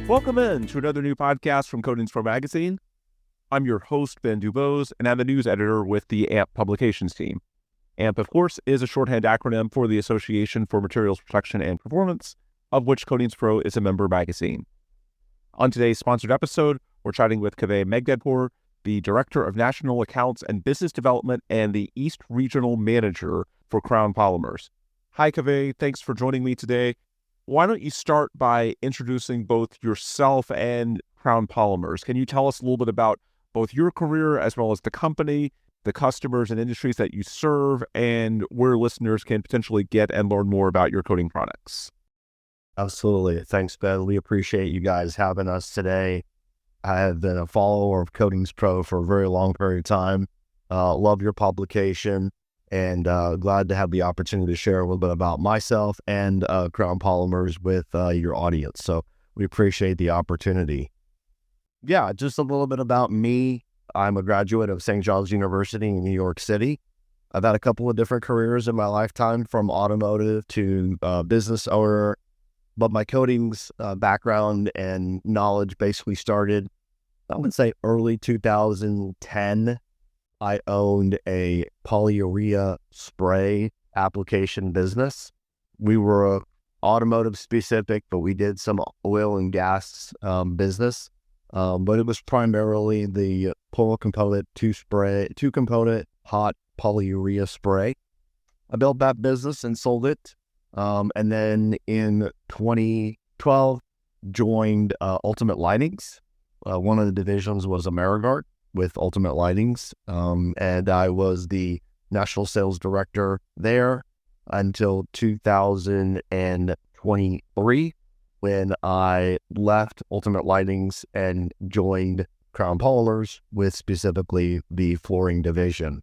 Welcome in to another new podcast from Coatings Pro Magazine. I'm your host, Ben Dubose, and I'm the news editor with the AMP publications team. AMP, of course, is a shorthand acronym for the Association for Materials Protection and Performance, of which Coatings Pro is a member magazine. On today's sponsored episode, we're chatting with Kaveh Megdadpour, the Director of National Accounts and Business Development and the East Regional Manager for Crown Polymers. Hi, Kaveh. Thanks for joining me today. Why don't you start by introducing both yourself and Crown Polymers? Can you tell us a little bit about both your career as well as the company, the customers and industries that you serve, and where listeners can potentially get and learn more about your coating products? Absolutely. Thanks, Ben. We appreciate you guys having us today. I have been a follower of Coatings Pro for a very long period of time. Love your publication. And glad to have the opportunity to share a little bit about myself and Crown Polymers with your audience. So we appreciate the opportunity. Yeah, just a little bit about me. I'm a graduate of St. John's University in New York City. I've had a couple of different careers in my lifetime, from automotive to business owner. But my coatings background and knowledge basically started, I would say, early 2010. I owned a polyurea spray application business. We were automotive specific, but we did some oil and gas business. But it was primarily the pull component two component hot polyurea spray. I built that business and sold it. And then in 2012, joined Ultimate Lightings. One of the divisions was AmeriGuard with Ultimate Lightings, and I was the national sales director there until 2023, when I left Ultimate Lightings and joined Crown Polymers with specifically the flooring division.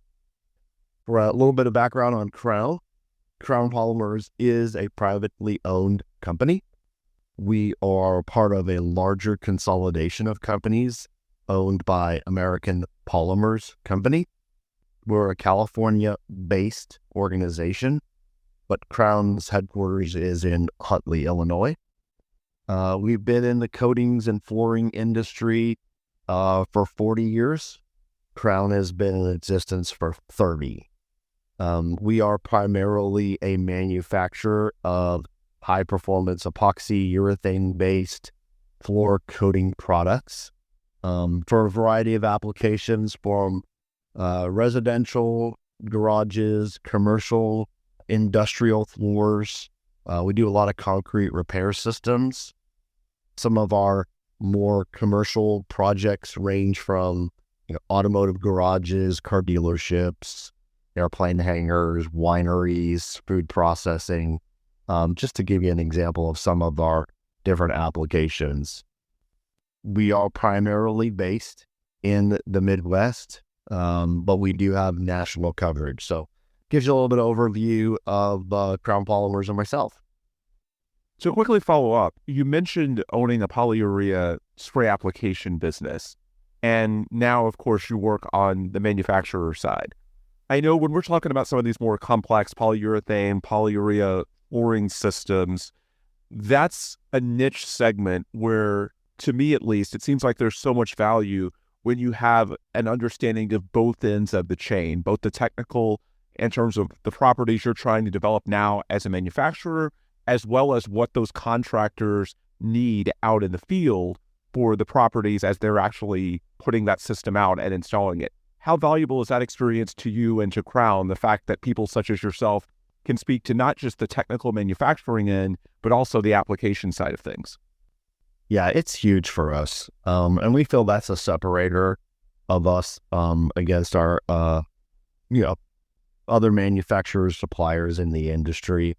For a little bit of background on Crown Polymers is a privately owned company. We are part of a larger consolidation of companies owned by American Polymers Company. We're a California-based organization, but Crown's headquarters is in Huntley, Illinois. We've been in the coatings and flooring industry for 40 years. Crown has been in existence for 30. We are primarily a manufacturer of high-performance epoxy urethane-based floor coating products for a variety of applications, from residential, garages, commercial, industrial floors. We do a lot of concrete repair systems. Some of our more commercial projects range from automotive garages, car dealerships, airplane hangars, wineries, food processing, just to give you an example of some of our different applications. We are primarily based in the Midwest, but we do have national coverage. So gives you a little bit of overview of Crown Polymers and myself. So quickly follow up, you mentioned owning a polyurea spray application business, and now, of course, you work on the manufacturer side. I know when we're talking about some of these more complex polyurethane, polyurea flooring systems, that's a niche segment where, to me at least, it seems like there's so much value when you have an understanding of both ends of the chain, both the technical in terms of the properties you're trying to develop now as a manufacturer, as well as what those contractors need out in the field for the properties as they're actually putting that system out and installing it. How valuable is that experience to you and to Crown, the fact that people such as yourself can speak to not just the technical manufacturing end, but also the application side of things? Yeah, it's huge for us. And we feel that's a separator of us against our, other manufacturers, suppliers in the industry.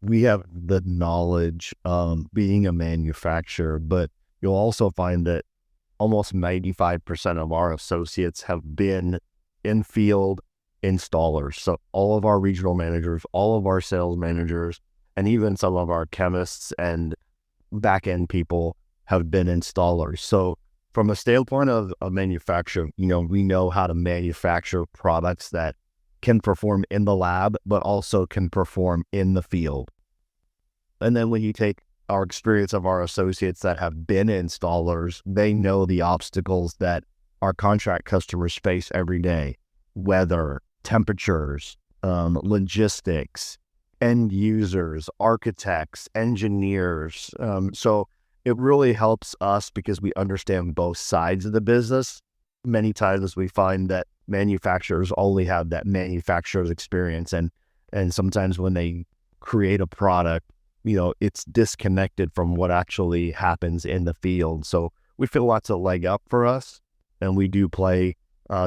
We have the knowledge of being a manufacturer, but you'll also find that almost 95% of our associates have been in field installers. So all of our regional managers, all of our sales managers, and even some of our chemists and back-end people have been installers. So from a standpoint of a manufacturer, we know how to manufacture products that can perform in the lab, but also can perform in the field. And then when you take our experience of our associates that have been installers, they know the obstacles that our contract customers face every day: weather, temperatures, logistics, end users, architects, engineers. So it really helps us because we understand both sides of the business. Many times we find that manufacturers only have that manufacturer's experience, and sometimes when they create a product, it's disconnected from what actually happens in the field. So we feel lots of leg up for us, and we do play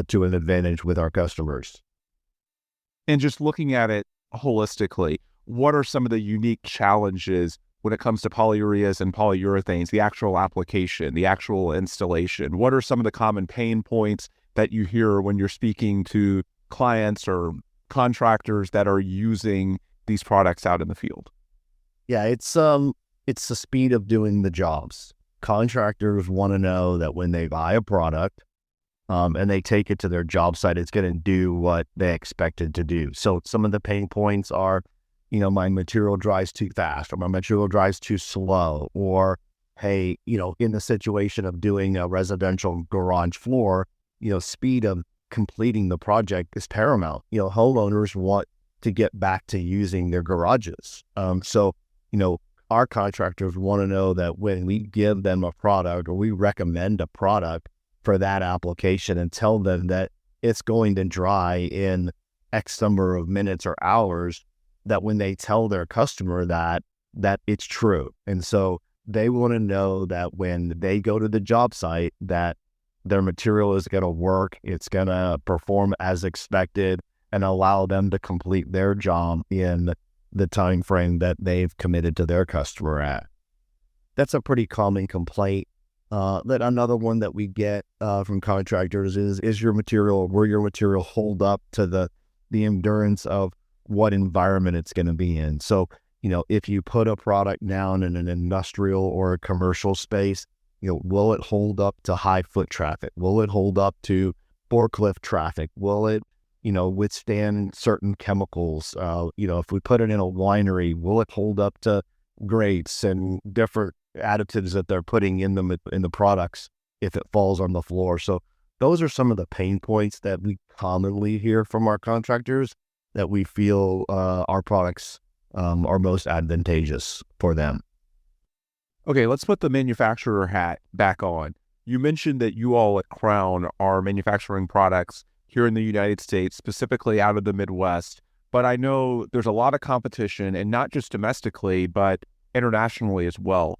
to an advantage with our customers. And just looking at it holistically, what are some of the unique challenges when it comes to polyureas and polyurethanes, the actual application, the actual installation? What are some of the common pain points that you hear when you're speaking to clients or contractors that are using these products out in the field? Yeah, it's the speed of doing the jobs. Contractors want to know that when they buy a product, and they take it to their job site, it's going to do what they expect it to do. So some of the pain points are, my material dries too fast, or my material dries too slow, or, hey, in the situation of doing a residential garage floor, speed of completing the project is paramount. Homeowners want to get back to using their garages. So our contractors want to know that when we give them a product or we recommend a product for that application and tell them that it's going to dry in X number of minutes or hours, that when they tell their customer that it's true. And so they want to know that when they go to the job site, that their material is going to work, it's going to perform as expected, and allow them to complete their job in the time frame that they've committed to their customer at. That's a pretty common complaint. That another one that we get from contractors is your material, will your material hold up to the endurance of what environment it's going to be in? So, if you put a product down in an industrial or a commercial space, will it hold up to high foot traffic? Will it hold up to forklift traffic? Will it, withstand certain chemicals? If we put it in a winery, will it hold up to grates and different additives that they're putting in the products if it falls on the floor? So those are some of the pain points that we commonly hear from our contractors that we feel our products are most advantageous for them. Okay, let's put the manufacturer hat back on. You mentioned that you all at Crown are manufacturing products here in the United States, specifically out of the Midwest, but I know there's a lot of competition, and not just domestically, but internationally as well.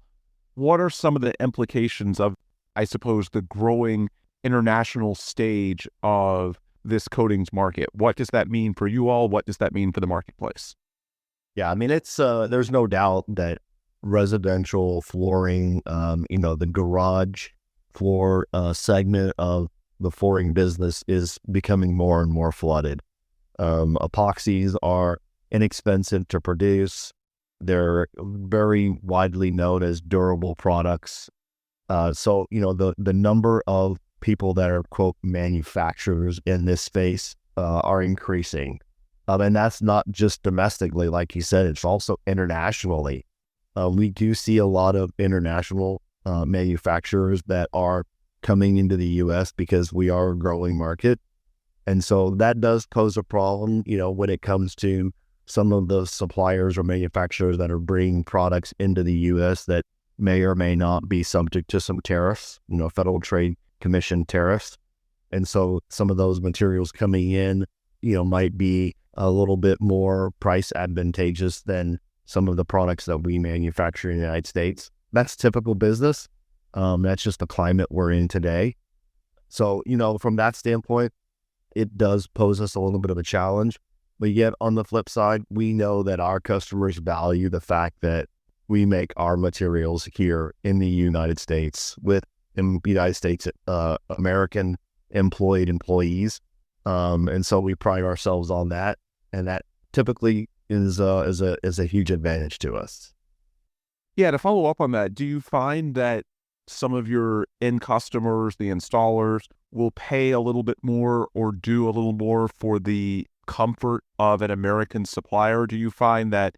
What are some of the implications of, I suppose, the growing international stage of this coatings market? What does that mean for you all? What does that mean for the marketplace? Yeah, I mean, it's there's no doubt that residential flooring, the garage floor segment of the flooring business is becoming more and more flooded. Epoxies are inexpensive to produce. They're very widely known as durable products. So, the number of people that are, quote, manufacturers in this space are increasing. And that's not just domestically, like you said, it's also internationally. We do see a lot of international manufacturers that are coming into the U.S. because we are a growing market. And so that does pose a problem, when it comes to some of the suppliers or manufacturers that are bringing products into the U.S. that may or may not be subject to some tariffs, Federal Trade Commission tariffs. And so some of those materials coming in, might be a little bit more price advantageous than some of the products that we manufacture in the United States. That's typical business. That's just the climate we're in today. So, from that standpoint, it does pose us a little bit of a challenge. But yet on the flip side, we know that our customers value the fact that we make our materials here in the United States with United States American employed employees. And so we pride ourselves on that. And that typically is a huge advantage to us. Yeah, to follow up on that, do you find that some of your end customers, the installers, will pay a little bit more or do a little more for the comfort of an American supplier? Do you find that,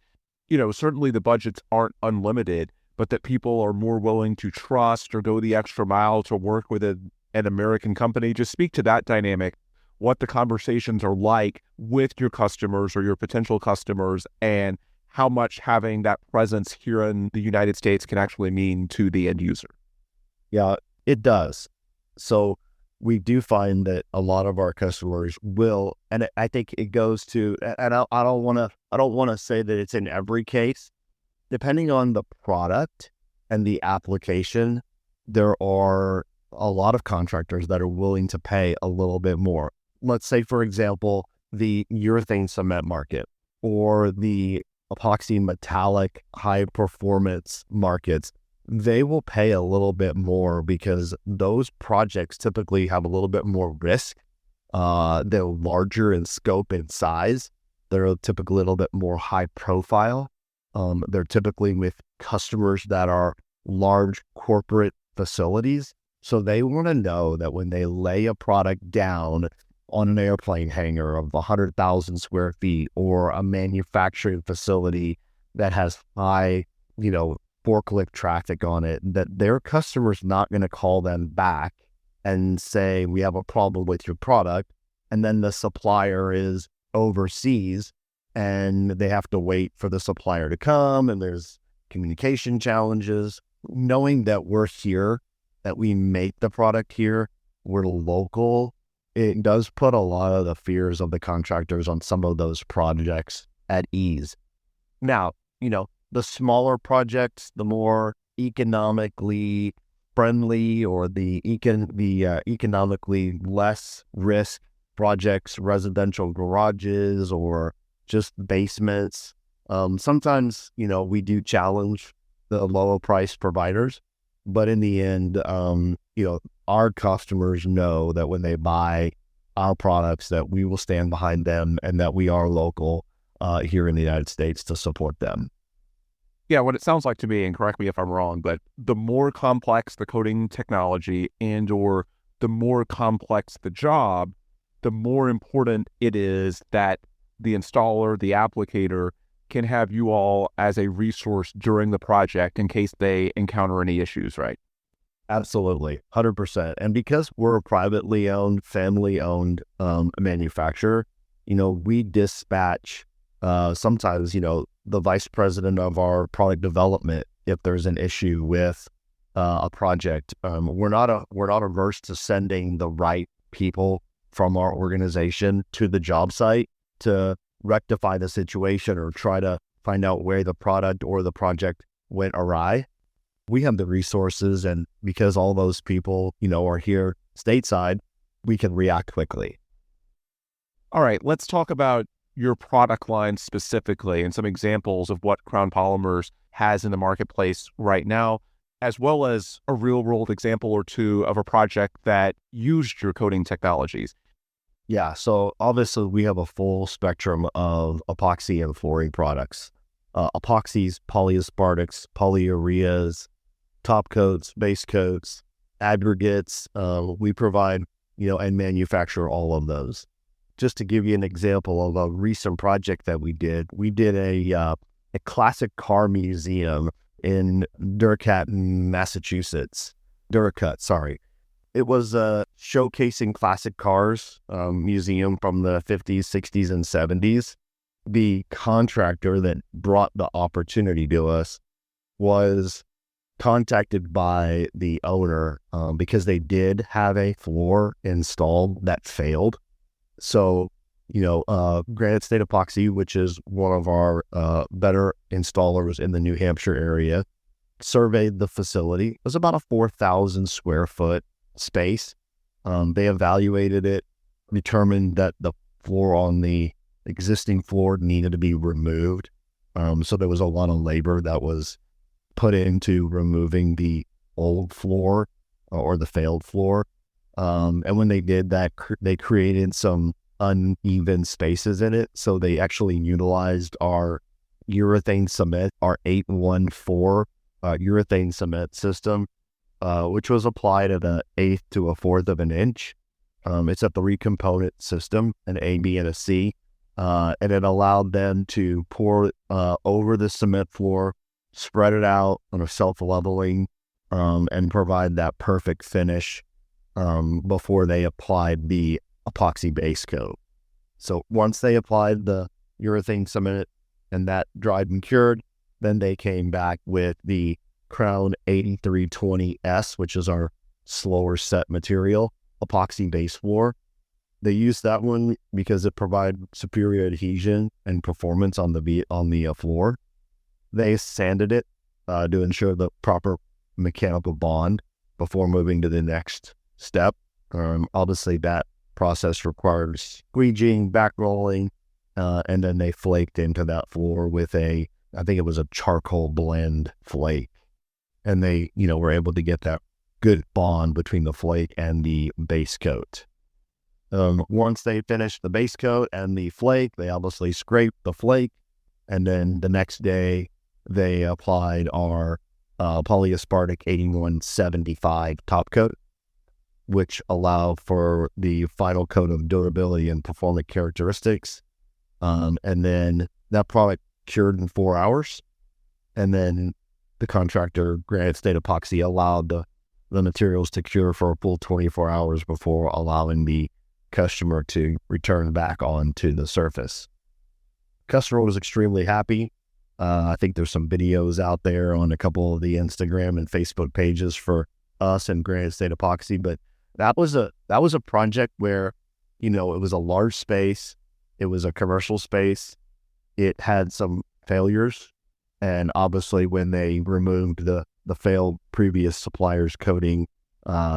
certainly the budgets aren't unlimited, but that people are more willing to trust or go the extra mile to work with an American company. Just speak to that dynamic, what the conversations are like with your customers or your potential customers, and how much having that presence here in the United States can actually mean to the end user. Yeah, it does. So we do find that a lot of our customers will, and I think it goes to, and I don't want to say that it's in every case. Depending on the product and the application, there are a lot of contractors that are willing to pay a little bit more. Let's say, for example, the urethane cement market or the epoxy metallic high performance markets. They will pay a little bit more because those projects typically have a little bit more risk. They're larger in scope and size. They're typically a little bit more high profile. They're typically with customers that are large corporate facilities. So they want to know that when they lay a product down on an airplane hangar of 100,000 square feet or a manufacturing facility that has high, forklift traffic on it, that their customer's not going to call them back and say, we have a problem with your product. And then the supplier is overseas and they have to wait for the supplier to come and there's communication challenges. Knowing that we're here, that we make the product here, we're local, it does put a lot of the fears of the contractors on some of those projects at ease. Now, the smaller projects, the more economically friendly or the economically less risk projects, residential garages or just basements. Sometimes, we do challenge the lower price providers, but in the end, our customers know that when they buy our products, that we will stand behind them and that we are local here in the United States to support them. Yeah, what it sounds like to me, and correct me if I'm wrong, but the more complex the coating technology and or the more complex the job, the more important it is that the installer, the applicator, can have you all as a resource during the project in case they encounter any issues, right? Absolutely, 100%. And because we're a privately owned, family-owned manufacturer, we dispatch sometimes, the vice president of our product development if there's an issue with a project. We're not averse to sending the right people from our organization to the job site to rectify the situation or try to find out where the product or the project went awry. We have the resources, and because all those people, are here stateside, we can react quickly. All right, let's talk about your product line specifically and some examples of what Crown Polymers has in the marketplace right now, as well as a real-world example or two of a project that used your coating technologies. Yeah, so obviously we have a full spectrum of epoxy and flooring products. Epoxies, polyaspartics, polyureas, top coats, base coats, aggregates. We provide, and manufacture all of those. Just to give you an example of a recent project that we did a classic car museum in Durcat, Massachusetts. Durcut, sorry. It was a showcasing classic cars museum from the 50s, 60s, and 70s. The contractor that brought the opportunity to us was contacted by the owner because they did have a floor installed that failed. So, Granite State Epoxy, which is one of our better installers in the New Hampshire area, surveyed the facility. It was about a 4,000 square foot space. They evaluated it, determined that the floor on the existing floor needed to be removed. So there was a lot of labor that was put into removing the old floor or the failed floor. And when they did that, they created some uneven spaces in it. So they actually utilized our urethane cement, our 814 urethane cement system, which was applied at an eighth to a fourth of an inch. It's a 3-component system, an A, B, and a C. And it allowed them to pour over the cement floor spread it out on a self-leveling, and provide that perfect finish before they applied the epoxy base coat. So once they applied the urethane cement and that dried and cured, then they came back with the Crown 8320S, which is our slower set material, epoxy base floor. They used that one because it provided superior adhesion and performance on the floor. They sanded it to ensure the proper mechanical bond before moving to the next step. Obviously, that process requires squeegeeing, back rolling, and then they flaked into that floor with I think it was a charcoal blend flake. And they, were able to get that good bond between the flake and the base coat. Once they finished the base coat and the flake, they obviously scraped the flake. And then the next day, they applied our polyaspartic 8175 top coat, which allowed for the final coat of durability and performance characteristics. And then that product cured in 4 hours. And then the contractor, Granite State Epoxy, allowed the materials to cure for a full 24 hours before allowing the customer to return back onto the surface. Customer was extremely happy. I think there's some videos out there on a couple of the Instagram and Facebook pages for us and Granite State Epoxy, but that was a project where, it was a large space. It was a commercial space. It had some failures. And obviously when they removed the failed previous supplier's coating,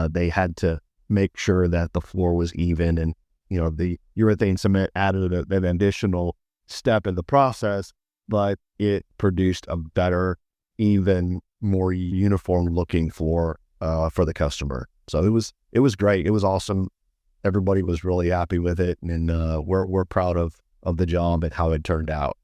they had to make sure that the floor was even. And, the urethane cement added an additional step in the process, but it produced a better, even more uniform looking floor for the customer. So it was great. It was awesome. Everybody was really happy with it, and we're proud of the job and how it turned out.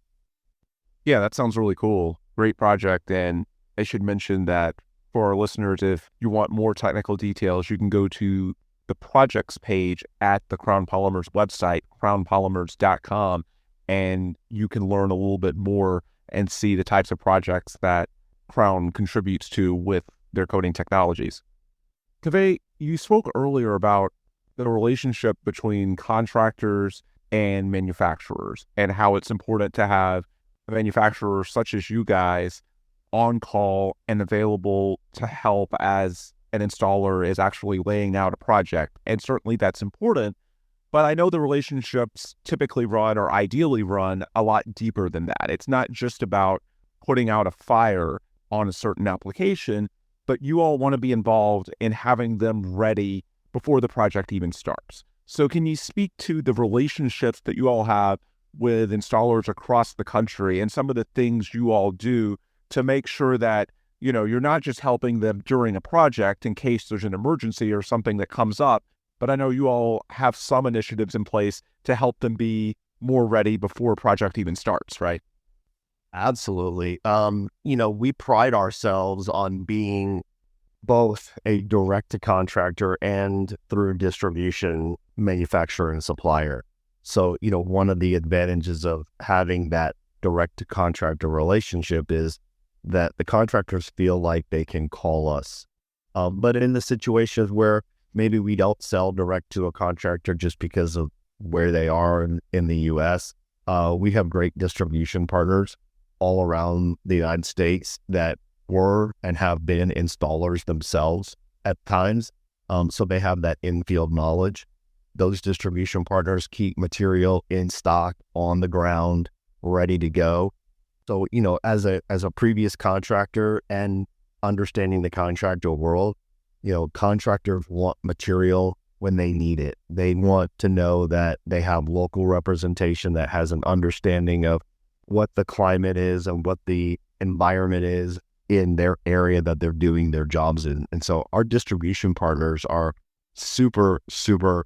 Yeah, that sounds really cool. Great project. And I should mention that for our listeners, if you want more technical details, you can go to the projects page at the Crown Polymers website, crownpolymers.com, and you can learn a little bit more and see the types of projects that Crown contributes to with their coating technologies. Kaveh, you spoke earlier about the relationship between contractors and manufacturers and how it's important to have manufacturers such as you guys on call and available to help as an installer is actually laying out a project. And certainly that's important, but I know the relationships typically run, or ideally run, a lot deeper than that. It's not just about putting out a fire on a certain application, but you all want to be involved in having them ready before the project even starts. So can you speak to the relationships that you all have with installers across the country and some of the things you all do to make sure that, you're not just helping them during a project in case there's an emergency or something that comes up, but I know you all have some initiatives in place to help them be more ready before a project even starts, right? Absolutely. We pride ourselves on being both a direct-to-contractor and through distribution manufacturer and supplier. So, one of the advantages of having that direct-to-contractor relationship is that the contractors feel like they can call us. But in the situations where maybe we don't sell direct to a contractor just because of where they are in the U.S., we have great distribution partners all around the United States that were and have been installers themselves at times. So they have that in-field knowledge. Those distribution partners keep material in stock on the ground, ready to go. So, as a previous contractor and understanding the contractor world, contractors want material when they need it. They want to know that they have local representation that has an understanding of what the climate is and what the environment is in their area that they're doing their jobs in. And so our distribution partners are super, super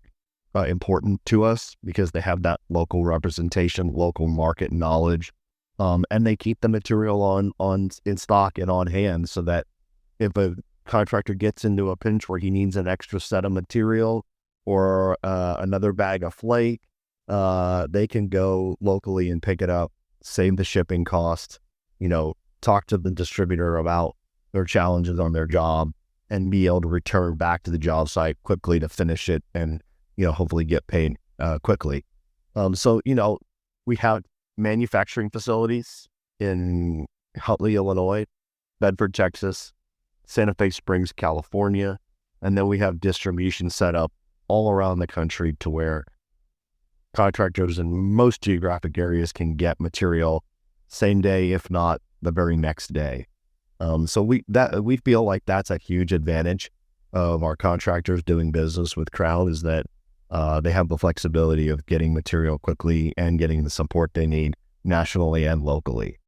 important to us because they have that local representation, local market knowledge, and they keep the material on in stock and on hand so that if a contractor gets into a pinch where he needs an extra set of material or another bag of flake, they can go locally and pick it up, save the shipping cost, talk to the distributor about their challenges on their job, and be able to return back to the job site quickly to finish it and, hopefully get paid quickly. So, we have manufacturing facilities in Huntley, Illinois, Bedford, Texas, Santa Fe Springs, California, and then we have distribution set up all around the country to where contractors in most geographic areas can get material same day, if not the very next day. So we feel like that's a huge advantage of our contractors doing business with Crown, is that they have the flexibility of getting material quickly and getting the support they need nationally and locally.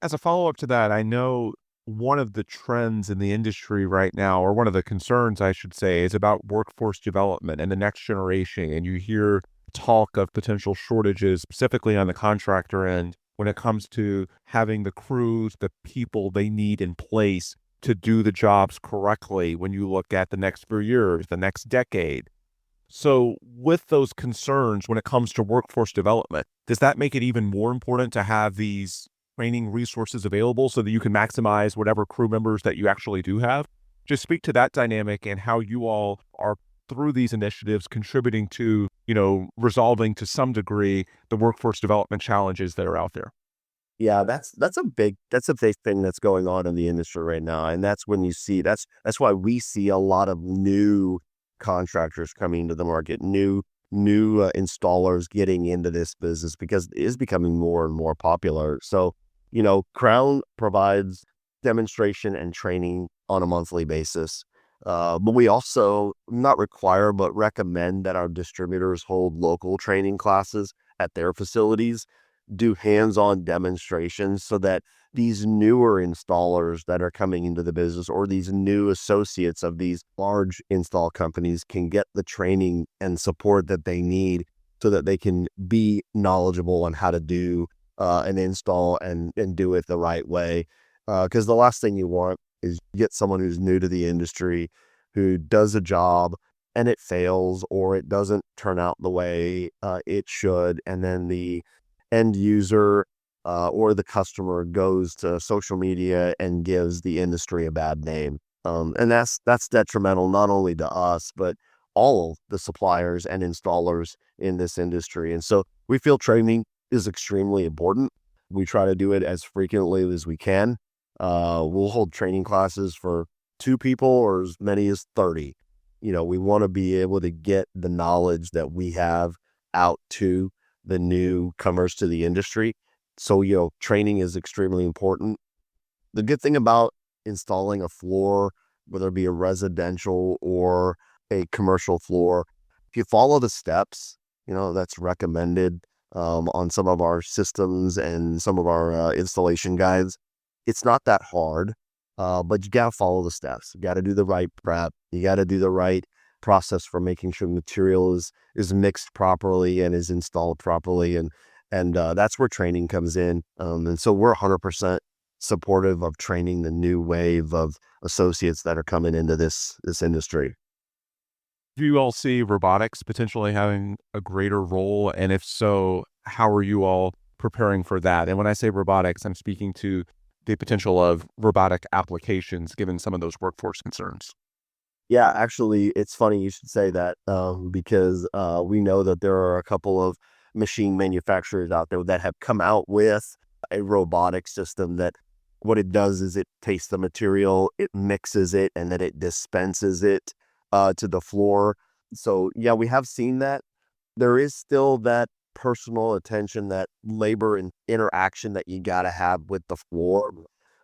As a follow-up to that, I know one of the trends in the industry right now, or one of the concerns, I should say, is about workforce development and the next generation. And you hear talk of potential shortages, specifically on the contractor end, when it comes to having the crews, the people they need in place to do the jobs correctly when you look at the next few years, the next decade. So with those concerns, when it comes to workforce development, does that make it even more important to have these training resources available so that you can maximize whatever crew members that you actually do have? Just speak to that dynamic and how you all are, through these initiatives, contributing to, resolving to some degree the workforce development challenges that are out there. Yeah, that's a big thing that's going on in the industry right now, and that's when you see that's why we see a lot of new contractors coming to the market, new installers getting into this business, because it is becoming more and more popular. So, Crown provides demonstration and training on a monthly basis. But we also not require, but recommend that our distributors hold local training classes at their facilities, do hands-on demonstrations, so that these newer installers that are coming into the business, or these new associates of these large install companies, can get the training and support that they need so that they can be knowledgeable on how to do an install and do it the right way. Because the last thing you want is get someone who's new to the industry, who does a job and it fails, or it doesn't turn out the way it should, and then the end user or the customer goes to social media and gives the industry a bad name. And that's detrimental not only to us, but all of the suppliers and installers in this industry. And so we feel training is extremely important. We try to do it as frequently as we can. We'll hold training classes for 2 people or as many as 30. We want to be able to get the knowledge that we have out to the newcomers to the industry. So, training is extremely important. The good thing about installing a floor, whether it be a residential or a commercial floor, if you follow the steps, that's recommended on some of our systems and some of our installation guides, it's not that hard, but you got to follow the steps. You got to do the right prep. You got to do the right process for making sure material is mixed properly and is installed properly. And that's where training comes in. And so we're 100% supportive of training the new wave of associates that are coming into this industry. Do you all see robotics potentially having a greater role? And if so, how are you all preparing for that? And when I say robotics, I'm speaking to the potential of robotic applications, given some of those workforce concerns. Yeah, actually, it's funny you should say that, because we know that there are a couple of machine manufacturers out there that have come out with a robotic system that what it does is it takes the material, it mixes it, and then it dispenses it to the floor. So yeah, we have seen that. There is still that personal attention, that labor and interaction that you got to have with the floor.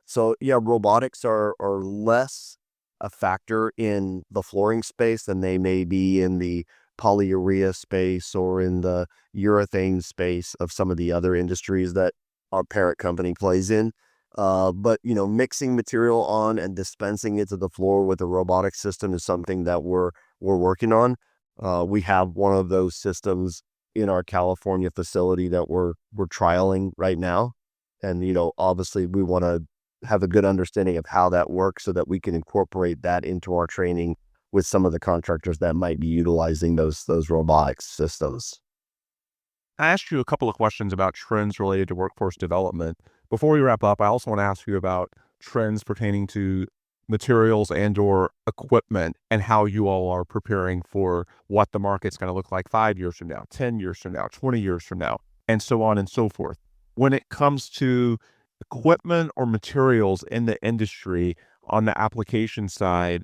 So yeah, robotics are less a factor in the flooring space than they may be in the polyurea space or in the urethane space of some of the other industries that our parent company plays in. But mixing material on and dispensing it to the floor with a robotic system is something that we're working on. We have one of those systems in our California facility that we're trialing right now. And, obviously we want to have a good understanding of how that works so that we can incorporate that into our training with some of the contractors that might be utilizing those robotics systems. I asked you a couple of questions about trends related to workforce development, Before we wrap up, I also want to ask you about trends pertaining to materials and or equipment and how you all are preparing for what the market's going to look like 5 years from now, 10 years from now, 20 years from now, and so on and so forth. When it comes to equipment or materials in the industry on the application side,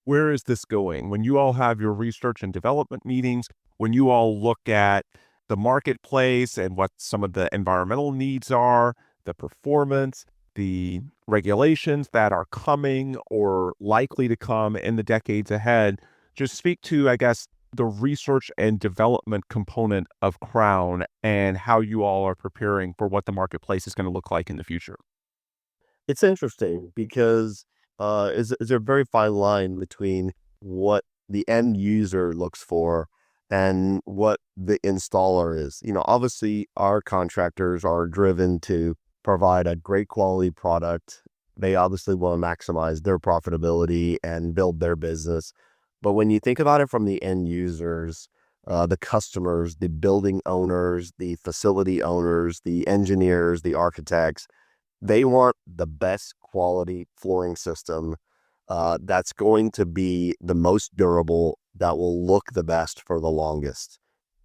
where is this going? When you all have your research and development meetings, when you all look at the marketplace and what some of the environmental needs are, the performance, the regulations that are coming or likely to come in the decades ahead, just speak to, I guess, the research and development component of Crown and how you all are preparing for what the marketplace is going to look like in the future. It's interesting because is a very fine line between what the end user looks for and what the installer is. Obviously, our contractors are driven to provide a great quality product. They obviously want to maximize their profitability and build their business. But when you think about it from the end users, the customers, the building owners, the facility owners, the engineers, the architects, they want the best quality flooring system that's going to be the most durable, that will look the best for the longest.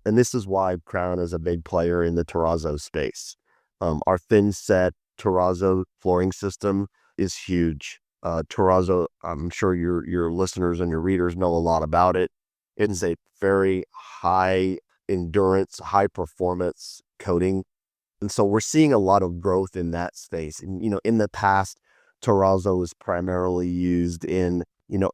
And this is why Crown is a big player in the terrazzo space. Our thin set terrazzo flooring system is huge. Terrazzo, I'm sure your listeners and your readers know a lot about it. It is a very high endurance, high performance coating. And so we're seeing a lot of growth in that space. And, in the past, terrazzo was primarily used in,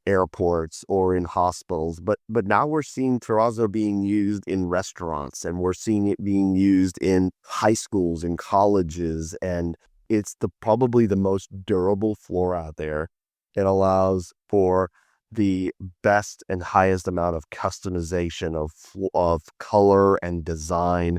airports or in hospitals. But now we're seeing terrazzo being used in restaurants, and we're seeing it being used in high schools and colleges. And it's probably the most durable floor out there. It allows for the best and highest amount of customization of color and design.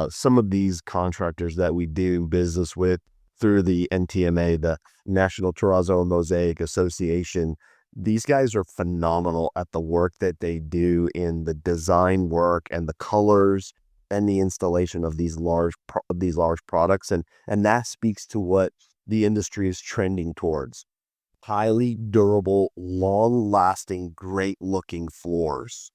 Some of these contractors that we do business with through the NTMA, the National Terrazzo and Mosaic Association, these guys are phenomenal at the work that they do in the design work and the colors and the installation of these large products, and that speaks to what the industry is trending towards: highly durable, long-lasting, great-looking floors.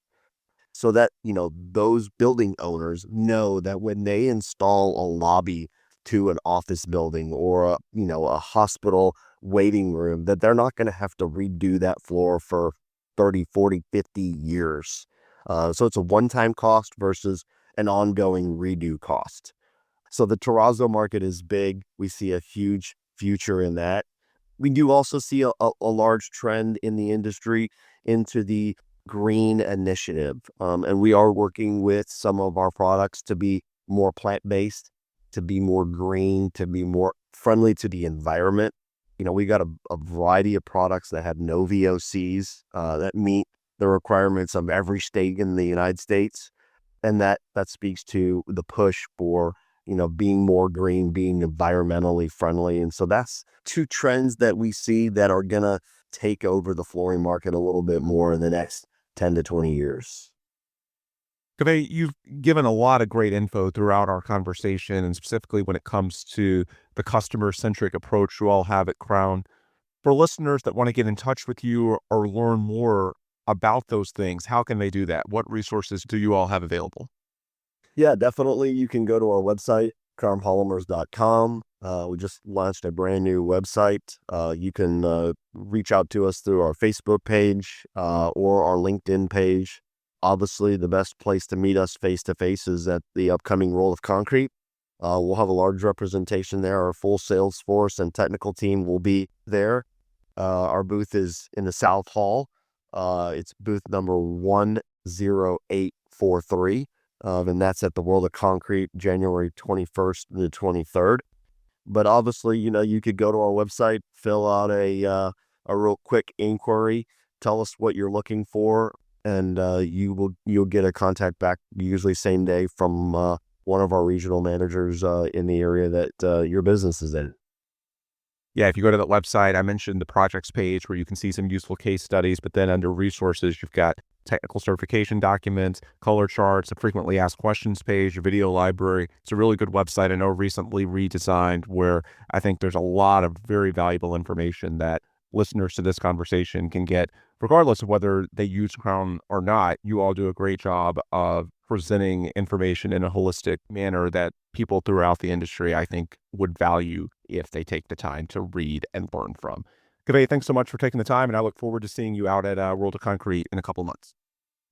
So that, those building owners know that when they install a lobby to an office building or a hospital waiting room, that they're not going to have to redo that floor for 30, 40, 50 years. So it's a one-time cost versus an ongoing redo cost. So the terrazzo market is big. We see a huge future in that. We do also see a large trend in the industry into the green initiative. And we are working with some of our products to be more plant-based, to be more green, to be more friendly to the environment. We got a variety of products that have no VOCs, that meet the requirements of every state in the United States. And that speaks to the push for, being more green, being environmentally friendly. And so that's two trends that we see that are going to take over the flooring market a little bit more in the next 10 to 20 years. Kaveh, you've given a lot of great info throughout our conversation, and specifically when it comes to the customer-centric approach you all have at Crown. For listeners that want to get in touch with you or learn more about those things, how can they do that? What resources do you all have available? Yeah, definitely. You can go to our website, crownpolymers.com. We just launched a brand new website. You can reach out to us through our Facebook page or our LinkedIn page. Obviously, the best place to meet us face-to-face is at the upcoming Roll of Concrete. We'll have a large representation there. Our full sales force and technical team will be there. Our booth is in the South Hall. It's booth number 10843. And that's at the World of Concrete, January 21st to the 23rd. But obviously, you could go to our website, fill out a real quick inquiry, tell us what you're looking for, and you'll get a contact back, usually same day, from one of our regional managers in the area that your business is in. Yeah, if you go to that website, I mentioned the projects page where you can see some useful case studies, but then under resources, you've got technical certification documents, color charts, a frequently asked questions page, a video library. It's a really good website. I know recently redesigned where I think there's a lot of very valuable information that listeners to this conversation can get, regardless of whether they use Crown or not. You all do a great job of presenting information in a holistic manner that people throughout the industry, I think, would value if they take the time to read and learn from. Kaveh, thanks so much for taking the time, and I look forward to seeing you out at World of Concrete in a couple months.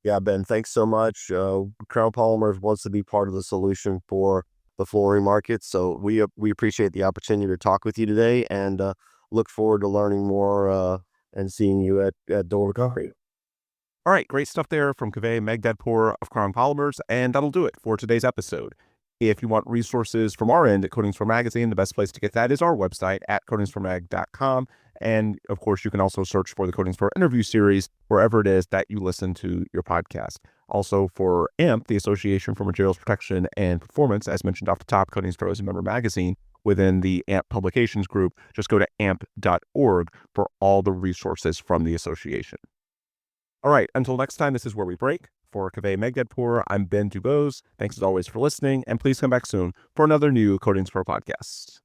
Yeah, Ben, thanks so much. Crown Polymers wants to be part of the solution for the flooring market. So we appreciate the opportunity to talk with you today, and look forward to learning more and seeing you at World of Concrete. All right, great stuff there from Kaveh Megdadpour of Crown Polymers, and that'll do it for today's episode. If you want resources from our end at Coatings for Magazine, the best place to get that is our website at coatingsformag.com. And of course, you can also search for the Coatings for interview series wherever it is that you listen to your podcast. Also for AMP, the Association for Materials Protection and Performance, as mentioned off the top, Coatings Pro is a member magazine within the AMP publications group. Just go to amp.org for all the resources from the association. All right, until next time, this is Where We Break. For Kaveh Megdadpour, I'm Ben Dubose. Thanks as always for listening, and please come back soon for another new Coatings Pro podcast.